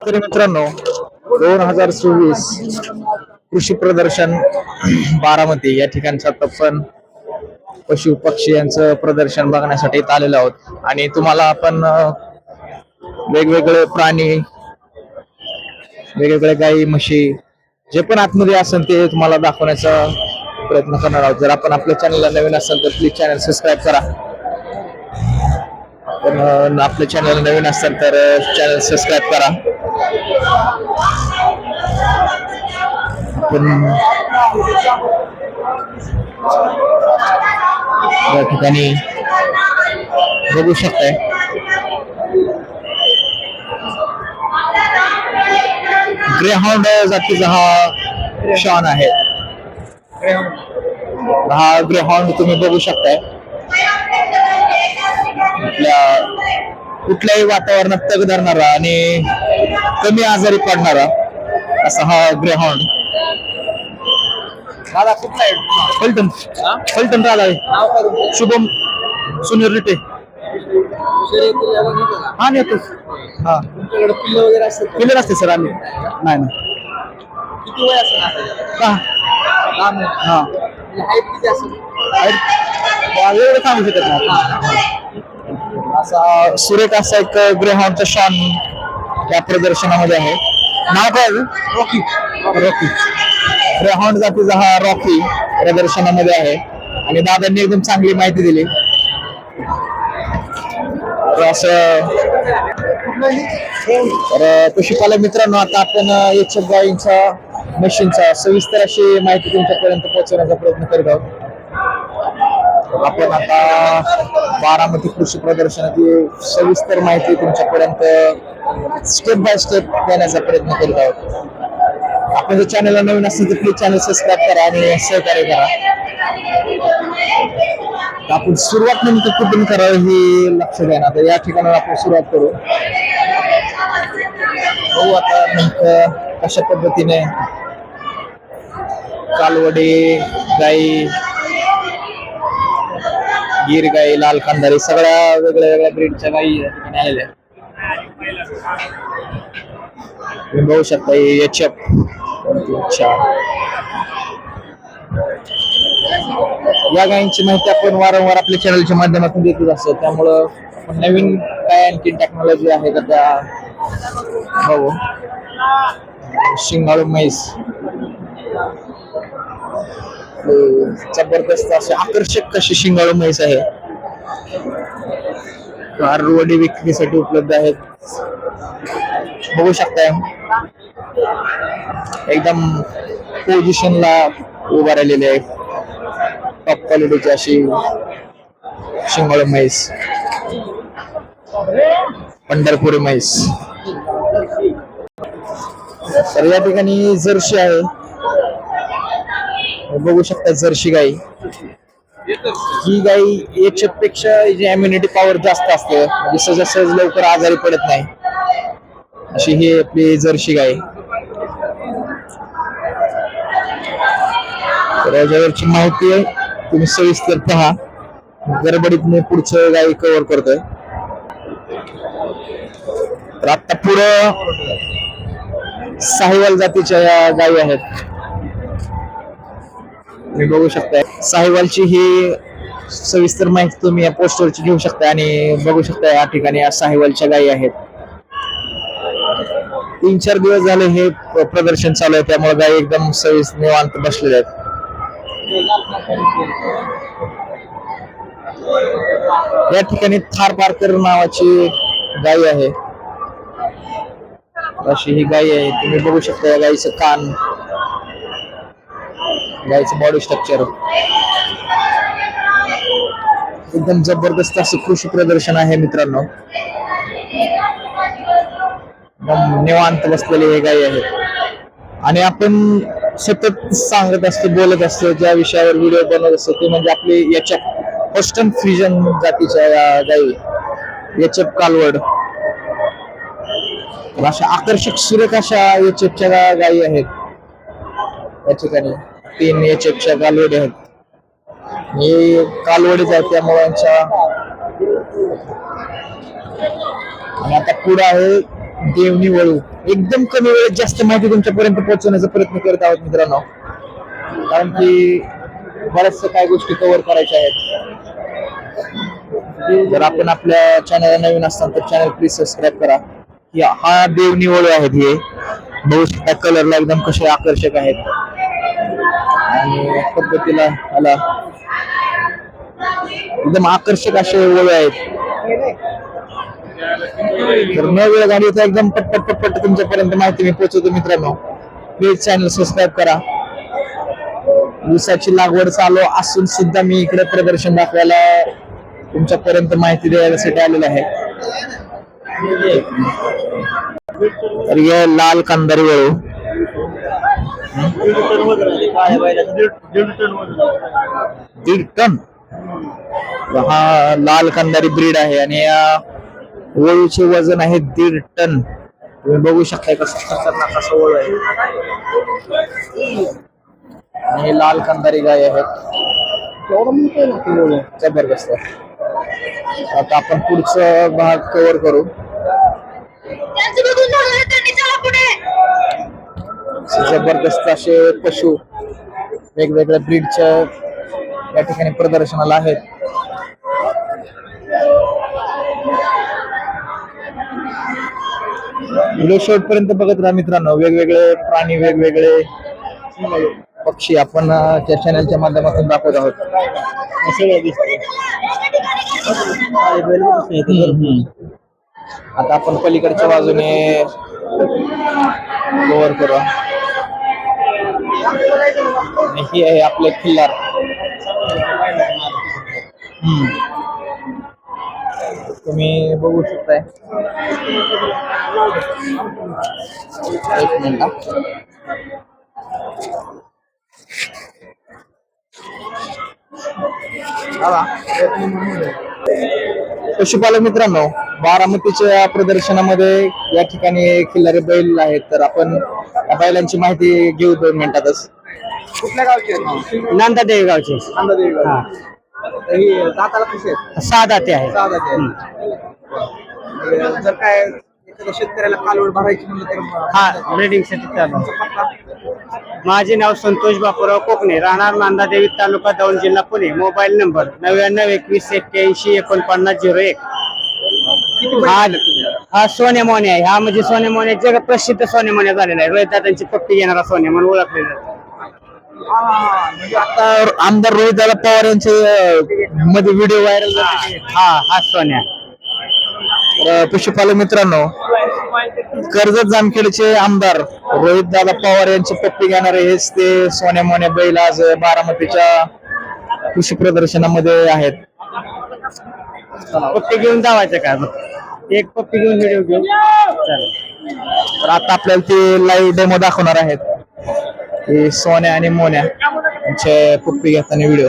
तरी मित्रांनो 2024 कृषी प्रदर्शन बारामती या ठिकाणचं आपण पशु पक्षी यांचं प्रदर्शन बघण्यासाठी इथं आलेलो आहोत आणि तुम्हाला आपण वेगवेगळे प्राणी वेगवेगळे गाई म्हशी जे पण आतमध्ये असेल ते तुम्हाला दाखवण्याचा प्रयत्न करणार आहोत. जर आपण आपल्या चॅनलला नवीन असाल तर प्लीज चॅनल सबस्क्राईब करा. पण आपल्या चॅनल नवीन असाल तर चॅनल सबस्क्राईब करा. पण या ठिकाणी बघू शकताय ग्रेहाउंड जातीचा हा शॉन आहे. हा ग्रेहाउंड तुम्ही बघू शकताय. आपल्या कुठल्याही वातावरणात तग धरणारा आणि कमी आजारी पडणारा असा हा ग्रेहाउंड. दादा कुठला आहे? फलटण. फलटण दादा आहे. शुभम सुनील रिटे. हा नेतो. हा तुमच्याकडे पिल्लं वगैरे असतात? पिल्लं असते सर. आम्ही नाही ना. किती वय असेल? हा हाईट किती असेल? हाईट सांगू शकत नाही. असा सुरेख असा एक ग्रेहाउंडचा शॉन या प्रदर्शनामध्ये आहे. नाव काय? रॉकी. रॉकी ग्रेहाउंड जातीचा हा रॉकी प्रदर्शनामध्ये आहे आणि दादांनी एकदम चांगली माहिती दिली. तर पशुपालक मित्रांनो, आता आपण एच गायींचा मशीनचा सविस्तर अशी माहिती तुमच्यापर्यंत पोहोचवण्याचा प्रयत्न करत आहोत. आपण आता बारामती कृषी प्रदर्शनाची सविस्तर माहिती तुमच्यापर्यंत स्टेप बाय स्टेप देण्याचा प्रयत्न करत आहोत. आपण जर चॅनलला नवीन असेल तर प्लीज चॅनल सबस्क्राईब करा आणि सहकार्य करा. आपण सुरुवात नेमकं कुठून करावं हे लक्ष द्या ना. तर या ठिकाणी आपण सुरुवात करू. बघू आता नेमकं कशा पद्धतीने कालवडी गाई, गिर गाई, लाल खानदारी सगळ्या वेगळ्या वेगळ्या ब्रीडच्या गाई या ठिकाणी आलेल्या. तुम्ही बघू शकता एचएफ. या गायींची माहिती आपण वारंवार आपल्या चॅनलच्या माध्यमातून देतच असतो. त्यामुळं आपण नवीन काय आणखी टेक्नॉलॉजी आहे का त्या बघू. शिंगाळू म्हैस जबरदस्त असे आकर्षक कशी शिंगाळू म्हैस आहे. कारवडी विक्रीसाठी उपलब्ध आहेत. बघू शकताय एकदम पोझिशनला उभा राहिलेले आहे. टॉप क्वालिटीची अशी शिंगाळू म्हैस, पंढरपुरी म्हैस. तर या ठिकाणी जर्सी आहे. बघू शकता जर्सी गाई. ही गाई एचएफ पेक्षा जी इम्युनिटी पॉवर जास्त असते, म्हणजे सहज लवकर आजारी पडत नाही अशी ही आपली जर्सी गाय. तर याच्यावरची माहिती आहे तुम्ही सविस्तर पहा. गडबडीत मी पुढचं गाई कव्हर करतोय. तर आता पुढं साहिवाल जातीच्या या गायी आहेत. तुम्ही बघू शकता साहिवालची ही सविस्तर माहिती तुम्ही या पोस्टरची घेऊ शकता आणि बघू शकता या ठिकाणी या साहिवालच्या गायी आहेत. 3-4 दिवस झाले हे प्रदर्शन चालू आहे, त्यामुळे गायी एकदम सविस्तर निवांत बसलेल्या आहेत. या ठिकाणी थार पारकर नावाची गाय आहे. अशी ही गाय आहे. तुम्ही बघू शकता या गायीचं कान, गायचं बॉडी स्ट्रक्चर. एकदम जबरदस्त असं कृषी प्रदर्शन आहे मित्रांनो. निवांत बसलेले हे गायी आहेत आणि आपण सतत सांगत असतो, बोलत असतो, ज्या विषयावर व्हिडिओ बनवत असतो ते म्हणजे आपली याच्या होस्टन फ्रिजन जातीच्या या गायी, एचएफ कालवड. अशा आकर्षक सुरेख अशा एचएफच्या गायी आहेत. या ठिकाणी 3 एचएफच्या कालवडी आहेत. हे कालवडीच आहेत त्यामुळे यांच्या. आणि आता पुढे आहे देवणी वळू. एकदम कमी वेळेत जास्त माहिती तुमच्यापर्यंत पोहोचवण्याचा प्रयत्न करत आहोत मित्रांनो, कारण की बऱ्याचशा काही गोष्टी कव्हर करायच्या आहेत. जर आपण आपल्या चॅनलला नवीन असताल तर चॅनल प्लीज सबस्क्राईब करा. हा देवनी वळू आहेत, हे बघू शकता कलरला एकदम कसे आकर्षक आहेत आणि पद्धतीला आला एकदम आकर्षक असे वळू आहेत. तर न वेळ घालवता तर एकदम पटपट पटपट तुमच्यापर्यंत माहिती मी पोहोचवतो मित्रांनो. प्लीज चॅनल सबस्क्राईब करा. ऊसाची लागवड चालू असून सुद्धा मी इकडे प्रदर्शन दाखवायला तुमच्यापर्यंत माहिती द्यायसाठी आलेलं आहे. तर हे लाल कांदारी वळू 1.5 टन. हा लाल कांदारी ब्रीड आहे आणि या वळूचे वजन आहे 1.5 टन. तुम्ही बघू शकता कसं खतरनाक असं वळू आहे. आणि हे लाल कांदारी गाय आहेत, जबरदस्त. आता आपण पुढचा भाग कव्हर करू. जबरदस्त असे पशु वेगवेगळ्या ब्रीडच्या या ठिकाणी प्रदर्शनाला आहेत. व्हिडिओ शेवटपर्यंत बघत राहा मित्रांनो. वेगवेगळे प्राणी, वेगवेगळे पक्षी आपण त्या चॅनलच्या माध्यमातून दाखवत आहोत. आता आपण पलीकडच्या बाजूने कव्हर करू. ही आहे आपले खिल्लार. तुम्ही बघू शकताय. एक मिनिट. पशुपालक मित्रांनो, बारामतीच्या प्रदर्शनामध्ये या ठिकाणी खिल्लारी बैल आहेत. तर आपण या बैलांची माहिती घेऊ 2 मिनिटातच. कुठल्या गावचे? नांदादेवी गावचे. दाताला कसे आहेत? 6 दाते आहेत. 6 दाते आहेत. जर काय एखाद्या शेतकऱ्याला कालवड भरायची म्हणलं तर हा ब्रीडिंग साठी चालू. माझे नाव संतोष बापूराव कोकणे, राहणार नांदादेवी, तालुका दौंड, जिल्हा पुणे. Mobile number 9921814901. हा सोन्या मोन्या आहे. हा म्हणजे सोन्या मोन्या जग प्रसिद्ध सोन्या मोन्या झालेला आहे. रोहित दादांची पप्पी घेणारा सोन्या म्हणून ओळखलेला आहे. म्हणजे आता आमदार रोहित दादा पवार यांचे मध्ये व्हिडिओ व्हायरल झाले. हा सोन्या. पशुपालक मित्रांनो, कर्जत जामखेडचे आमदार रोहित दादा पवार यांची पप्पी घेणारे हेच ते सोन्या मोन्या बैल आज बारामतीच्या कृषी प्रदर्शनामध्ये आहेत. पप्पी घेऊन जावायचं का? एक पप्पी घेऊन व्हिडिओ घेऊ. तर आता आपल्याला ते लाईव्ह डेमो दाखवणार आहेत. हे सोन्या आणि मोन्या यांचे पप्पी घेताना व्हिडिओ.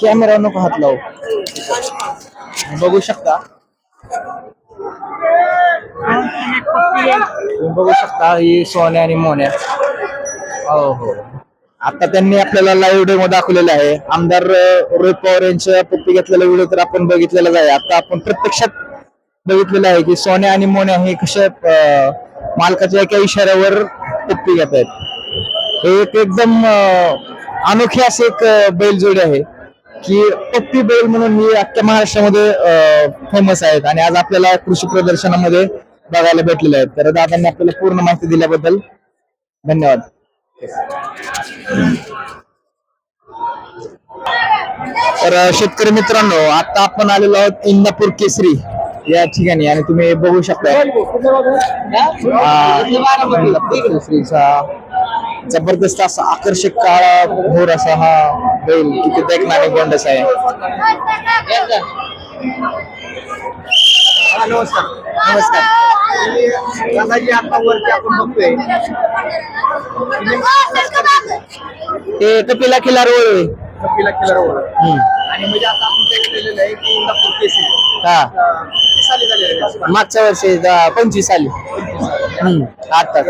कॅमेरा नको हात लावू. बघू शकता, बघू शकता ही सोन्या आणि मोन्या. हो, आता त्यांनी आपल्याला लाईव्ह डेमो दाखवलेला आहे. आमदार रोहित पवार यांच्या पप्पी घेतलेला व्हिडिओ तर आपण बघितलेलाच आहे. आता आपण प्रत्यक्षात बघितलेलं आहे की सोन्या आणि मोन्या हे कशा मालकाच्या एका इशाऱ्यावर पप्पी घेत आहेत. हे एक एकदम अनोखी असे एक बैलजोडी आहे की पप्पी बैल म्हणून ही अख्ख्या महाराष्ट्रामध्ये फेमस आहेत आणि आज आपल्याला कृषी प्रदर्शनामध्ये बघायला भेटलेले आहेत. तर दादांनी आपल्याला पूर्ण माहिती दिल्याबद्दल धन्यवाद. तर शेतकरी मित्रांनो, आता आपण आलेलो आहोत इंदापूर केसरी या ठिकाणी आणि तुम्ही बघू शकता केसरीचा जबरदस्त असा आकर्षक काळा घोर असा हा बैल किती देखणारे गोंडस आहे. नमस्कार. नमस्कार. दादाजी, आता वरती आपण बघतोय ते कपिला खिल्लार वळ. कपिला खिल्लार वळ आणि म्हणजे आता आपण केलेलं आहे की इंदापूर केसरी. साली झालेलं मागच्या वर्षी 25 साली. आता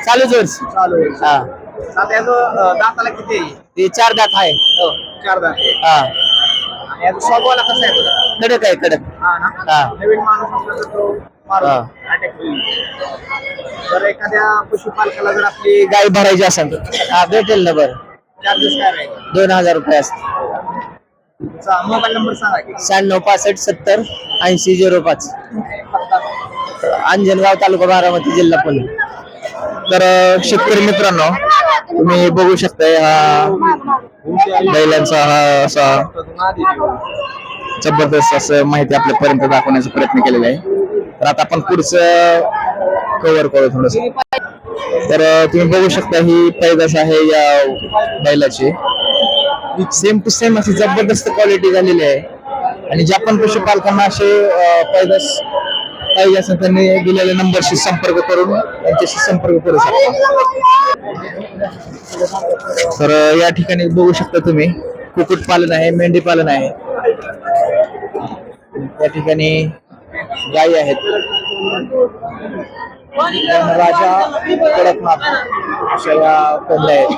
चालूच वर्ष. चालू वर्ष. आता दाताला किती आहे? ते 4 दात आहे. 4 दात. आणि स्वभावाला कसं आहे? कडक आहे कडक. हा ना. हा. नवीन माणूस असला तर तो मारून हा. attack होईल. जर एखाद्या पशुपालकाला जर आपली गाय भरायची असेल तर हा भेटेल ना बरं. चार्जेस काय राहील? 2000 रुपये असते. तुमचा मोबाईल नंबर सांगा की. 9665708005. पत्ता. अंजनगाव तालुका बारामती जिल्हा पुणे. तर शेतकरी मित्रांनो, तुम्ही बघू शकताय हा बैलांचा हा असा जबरदस्त असं माहिती आपल्यापर्यंत दाखवण्याचा प्रयत्न केलेला आहे. तर आता आपण पुढचं कव्हर करू थोडस. तर तुम्ही बघू शकता ही पैदास आहे या बैलाची. सेम टू सेम अशी जबरदस्त क्वालिटी झालेली आहे. आणि ज्या पण पशुपालकांना असे पैदास पाहिजे असेल त्यांनी दिलेल्या नंबरशी संपर्क करून त्यांच्याशी संपर्क करू शकता. तर या ठिकाणी बघू शकता तुम्ही कुक्कुट पालन आहे, मेंढी पालन आहे. या ठिकाणी गायी आहेत. राजा कडकनाथ अशा या कोंबड्या आहेत.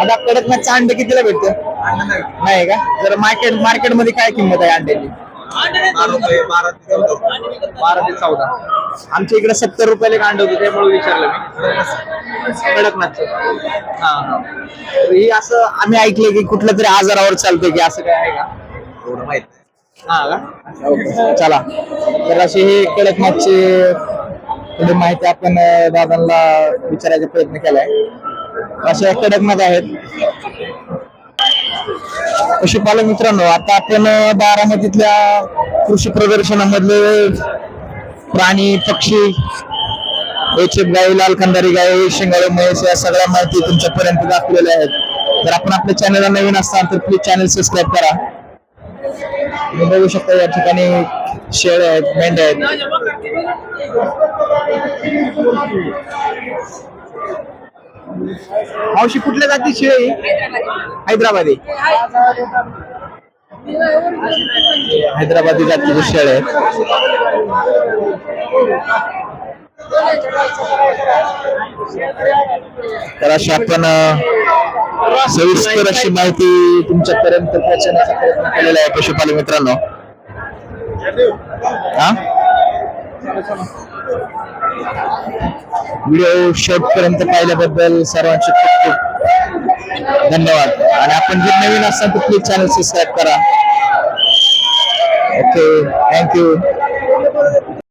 आता कडकनाथचं अंडे कितीला भेटतं? नाही का? जर मार्केटमध्ये काय किंमत आहे अंड्याची? 12 ते 14. आमच्या इकडे 70 रुपयाला एक अंड होतं, त्यामुळे विचारलं मी. कडकनाथचं. हा हा. तर ही असं आम्ही ऐकलं की कुठल्या तरी आजारावर चालतंय की असं काय आहे का? एवढं माहित नाही. हा का? ओके. चला, तर अशी ही कडकनाथची थोडी माहिती आपण दादांना विचारायचा प्रयत्न केलाय. अशा कडकनाथ आहेत. पशुपालक मित्रांनो, आता आपण बारामतीतल्या कृषी प्रदर्शनामधले प्राणी, पक्षी, एचएफ गाय, लाल कंदारी गाय, शिंगाळे म्हैस या सगळ्या माहिती तुमच्यापर्यंत दाखवलेल्या आहेत. तर आपण आपल्या चॅनलला नवीन असताना तर प्लीज चॅनल सबस्क्राईब करा. तुम्ही बघू शकता या ठिकाणी शेळ्या आहेत, मेंढ्या आहेत. मावशी कुठल्या जाती शेळी? हैदराबादी हैदराबादी जातीचे शेळ्या आहेत. तर अशी आपण सविस्तर अशी माहिती तुमच्यापर्यंत पोहोचवण्याचा प्रयत्न केलेला आहे पशुपालक मित्रांनो. हा, व्हिडिओ शेवटपर्यंत पाहिल्याबद्दल सर्वांचे खूप खूप धन्यवाद. आणि आपण जर नवीन असाल तर प्लीज चॅनल सबस्क्राईब करा. Okay, thank you.